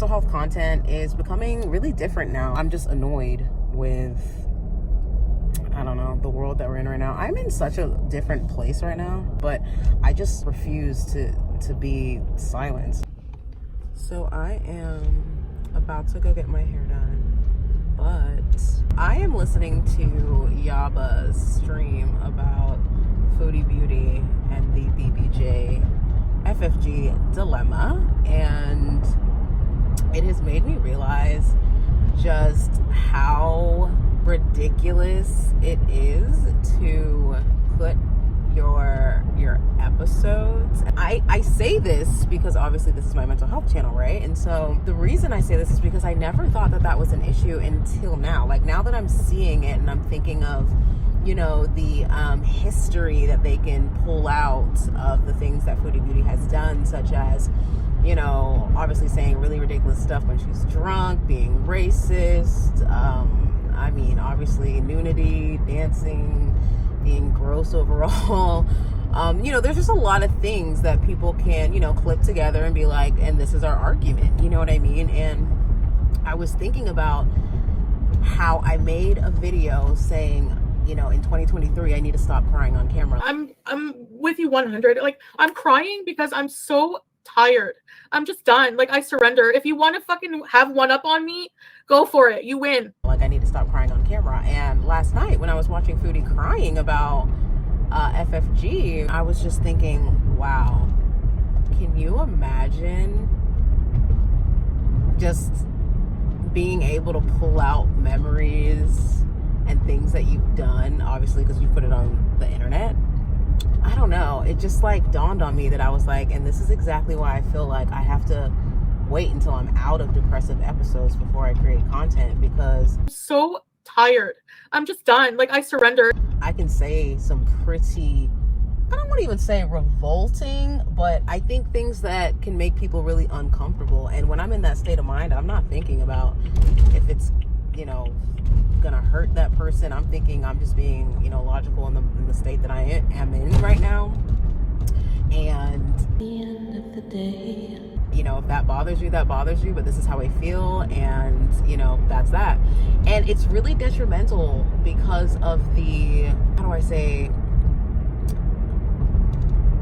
mental health content is becoming really different now. I'm just annoyed with, I don't know, the world that we're in right now. I'm in such a different place right now, but I just refuse to be silenced. So I am about to go get my hair done, but I am listening to Yaba's stream about Foodie Beauty and the BBJ FFG dilemma, and it has made me realize just how ridiculous it is to put your episodes. I say this because obviously this is my mental health channel, right? And so the reason I say this is because I never thought that that was an issue until now. Like, now that I'm seeing it and I'm thinking of, you know, the history that they can pull out of the things that Foodie Beauty has done, such as, you know, obviously saying really ridiculous stuff when she's drunk, being racist, I mean, obviously nudity, dancing, being gross overall. You know, there's just a lot of things that people can, you know, clip together and be like, and this is our argument, you know what I mean? And I was thinking about how I made a video saying, you know, in 2023, I need to stop crying on camera. I'm with you 100. Like, I'm crying because I'm so tired. I'm just done. Like, I surrender. If you want to fucking have one up on me, go for it. You win. Like, I need to stop crying on camera. And last night when I was watching Foodie crying about FFG, I was just thinking, wow, can you imagine just being able to pull out memories and things that you've done, obviously because you put it on the internet? I don't know, it just like dawned on me that I was like, and this is exactly why I feel like I have to wait until I'm out of depressive episodes before I create content, because I'm so tired. I'm just done. Like, I surrender. I can say some pretty, I don't want to even say revolting, but I think things that can make people really uncomfortable. And when I'm in that state of mind, I'm not thinking about if it's, you know, gonna hurt that person. I'm thinking I'm just being, you know, logical in the state that I am in right now. And at the end of the day, you know, if that bothers you, that bothers you, but this is how I feel, and, you know, that's that. And it's really detrimental because of the, how do I say,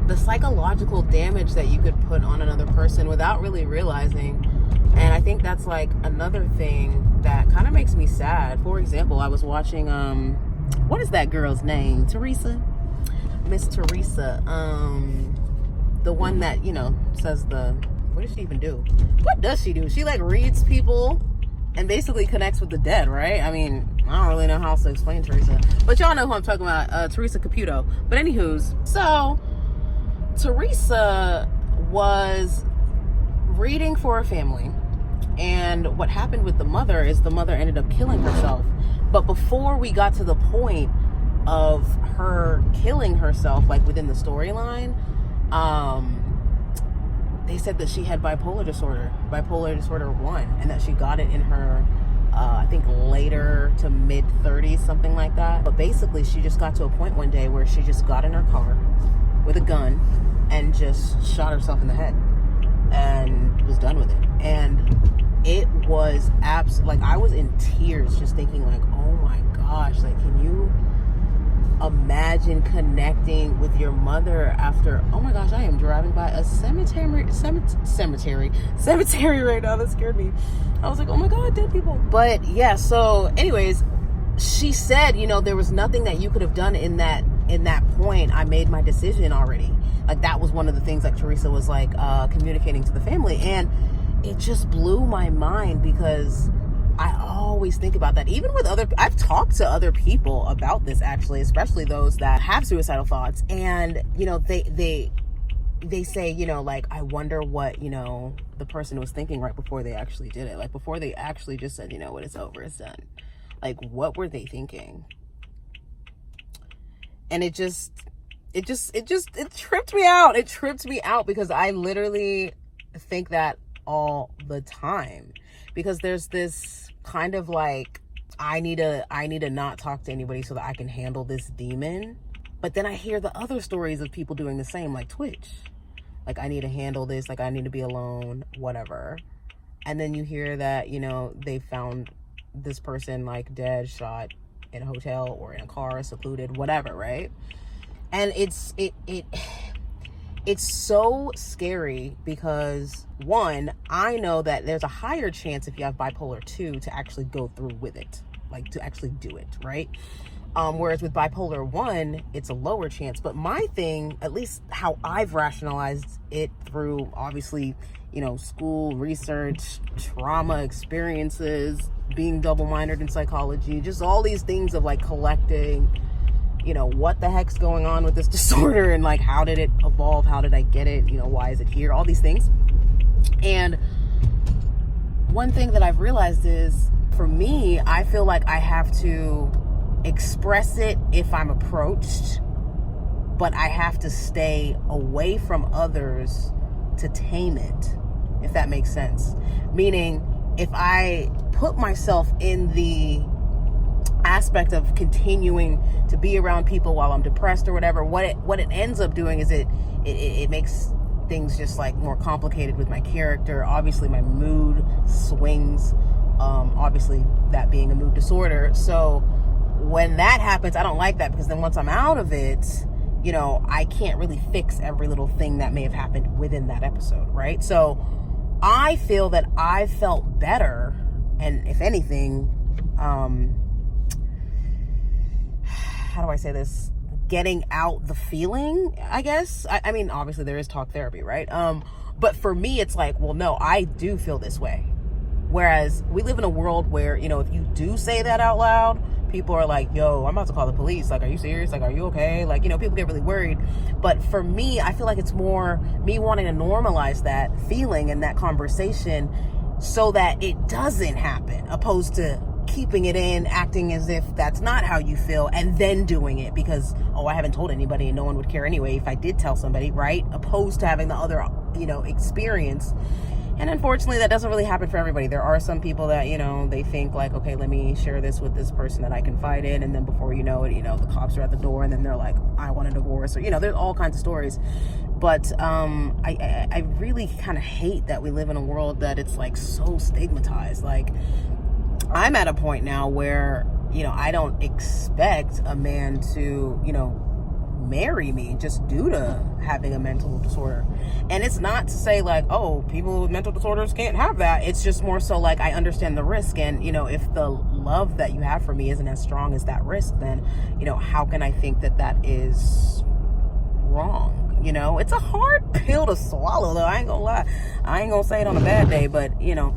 the psychological damage that you could put on another person without really realizing. And I think that's like another thing that kind of makes me sad. For example, I was watching, what is that girl's name? Theresa? Miss Theresa. The one that, you know, says what does she even do? What does she do? She like reads people and basically connects with the dead, right? I mean, I don't really know how else to explain Theresa, but y'all know who I'm talking about, Theresa Caputo. But anywho's, so Theresa was reading for a family, and what happened with the mother is the mother ended up killing herself. But before we got to the point of her killing herself, like within the storyline, they said that she had bipolar disorder 1, and that she got it in her I think later to mid 30s, something like that. But basically she just got to a point one day where she just got in her car with a gun and just shot herself in the head and was done with it. And it was like, I was in tears just thinking like, oh my gosh, like, can you imagine connecting with your mother after, oh my gosh, I am driving by a cemetery right now. That scared me. I was like, oh my God, dead people. But yeah, so anyways, she said, you know, there was nothing that you could have done in that point. I made my decision already. Like, that was one of the things like Theresa was like communicating to the family. And it just blew my mind, because I always think about that. Even with I've talked to other people about this, actually, especially those that have suicidal thoughts. And, you know, they say, you know, like, I wonder what, you know, the person was thinking right before they actually did it. Like, before they actually just said, you know what, it's over, it's done. Like, what were they thinking? And it tripped me out. It tripped me out, because I literally think that all the time, because there's this kind of like, I need to not talk to anybody so that I can handle this demon. But then I hear the other stories of people doing the same, like Twitch. Like, I need to handle this, like, I need to be alone, whatever. and then you hear that, you know, they found this person like dead, shot in a hotel or in a car, secluded, whatever, right? And it's so scary because, one, I know that there's a higher chance if you have bipolar 2 to actually go through with it, like to actually do it, right? Whereas with bipolar 1, it's a lower chance. But my thing, at least how I've rationalized it through, obviously, you know, school, research, trauma experiences, being double-minored in psychology, just all these things of like collecting, you know, what the heck's going on with this disorder and like how did it evolve, how did I get it, you know, why is it here, all these things. And one thing that I've realized is, for me, I feel like I have to express it if I'm approached, but I have to stay away from others to tame it, if that makes sense. Meaning, if I put myself in the aspect of continuing to be around people while I'm depressed or whatever, what it ends up doing is it makes things just like more complicated with my character. Obviously my mood swings, obviously that being a mood disorder. So when that happens, I don't like that, because then once I'm out of it, you know, I can't really fix every little thing that may have happened within that episode, right? So I feel that I felt better, and if anything, how do I say this? Getting out the feeling, I guess. I mean, obviously there is talk therapy, right? But for me, it's like, well, no, I do feel this way. Whereas we live in a world where, you know, if you do say that out loud, people are like, yo, I'm about to call the police. Like, are you serious? Like, are you okay? Like, you know, people get really worried. But for me, I feel like it's more me wanting to normalize that feeling and that conversation so that it doesn't happen, opposed to keeping it in, acting as if that's not how you feel, and then doing it because, oh, I haven't told anybody and no one would care anyway if I did tell somebody, right? Opposed to having the other, you know, experience. And unfortunately, that doesn't really happen for everybody. There are some people that, you know, they think like, okay, let me share this with this person that I confide in, and then before you know it, you know, the cops are at the door, and then they're like, I want a divorce, or, you know, there's all kinds of stories. But I really kind of hate that we live in a world that it's like so stigmatized. Like, I'm at a point now where, you know, I don't expect a man to, you know, marry me just due to having a mental disorder. And it's not to say like, oh, people with mental disorders can't have that. It's just more so like, I understand the risk, and, you know, if the love that you have for me isn't as strong as that risk, then, you know, how can I think that that is wrong? You know, it's a hard pill to swallow, though. I ain't gonna lie. I ain't gonna say it on a bad day, but, you know,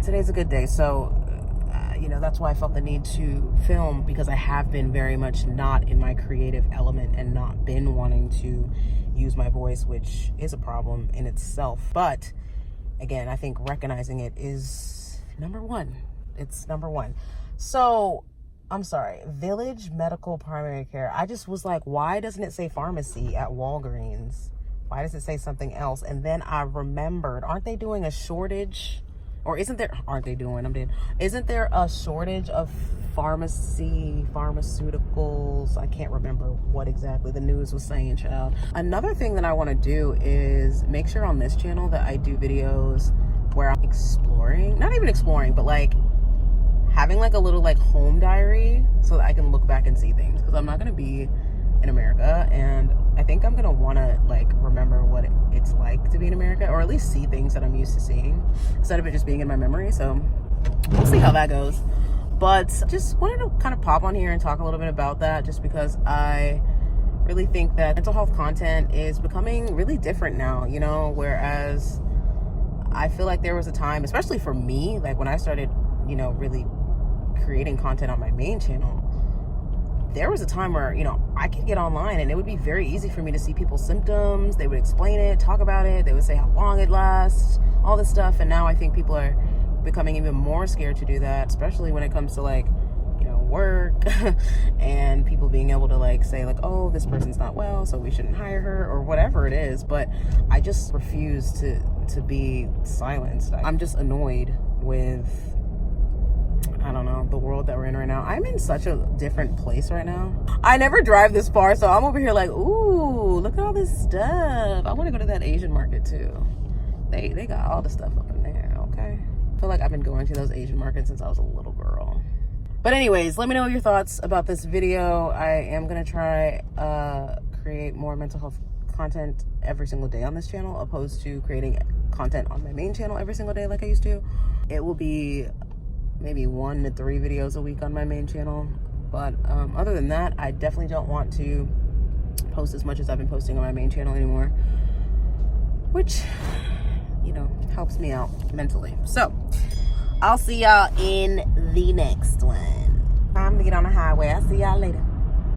today's a good day. So you know, that's why I felt the need to film, because I have been very much not in my creative element and not been wanting to use my voice, which is a problem in itself. But again, I think recognizing it is number one. It's number one. So I'm sorry, Village Medical Primary Care. I just was like, why doesn't it say pharmacy at Walgreens? Why does it say something else? And then I remembered, aren't they doing a shortage? Or isn't there a shortage of pharmaceuticals? I can't remember what exactly the news was saying, child. Another thing that I want to do is make sure on this channel that I do videos where I'm exploring, not even exploring, but like having like a little like home diary so that I can look back and see things, because I'm not going to be in America, and I think I'm gonna want to like remember what it's like to be in America, or at least see things that I'm used to seeing instead of it just being in my memory. So we'll see how that goes. But just wanted to kind of pop on here and talk a little bit about that, just because I really think that mental health content is becoming really different now, you know, whereas I feel like there was a time, especially for me, like when I started, you know, really creating content on my main channel, there was a time where, you know, I could get online and it would be very easy for me to see people's symptoms. They would explain it, talk about it. They would say how long it lasts, all this stuff. And now I think people are becoming even more scared to do that, especially when it comes to like, you know, work and people being able to like say like, oh, this person's not well, so we shouldn't hire her, or whatever it is. But I just refuse to be silenced. I'm just annoyed with, I don't know, the world that we're in right now. I'm in such a different place right now. I never drive this far, so I'm over here like, ooh, look at all this stuff. I want to go to that Asian market too. They got all the stuff up in there, okay? I feel like I've been going to those Asian markets since I was a little girl. But anyways, let me know your thoughts about this video. I am gonna try create more mental health content every single day on this channel, opposed to creating content on my main channel every single day like I used to. It will be maybe 1 to 3 videos a week on my main channel. But other than that, I definitely don't want to post as much as I've been posting on my main channel anymore, which, you know, helps me out mentally. So I'll see y'all in the next one. Time to get on the highway. I'll see y'all later.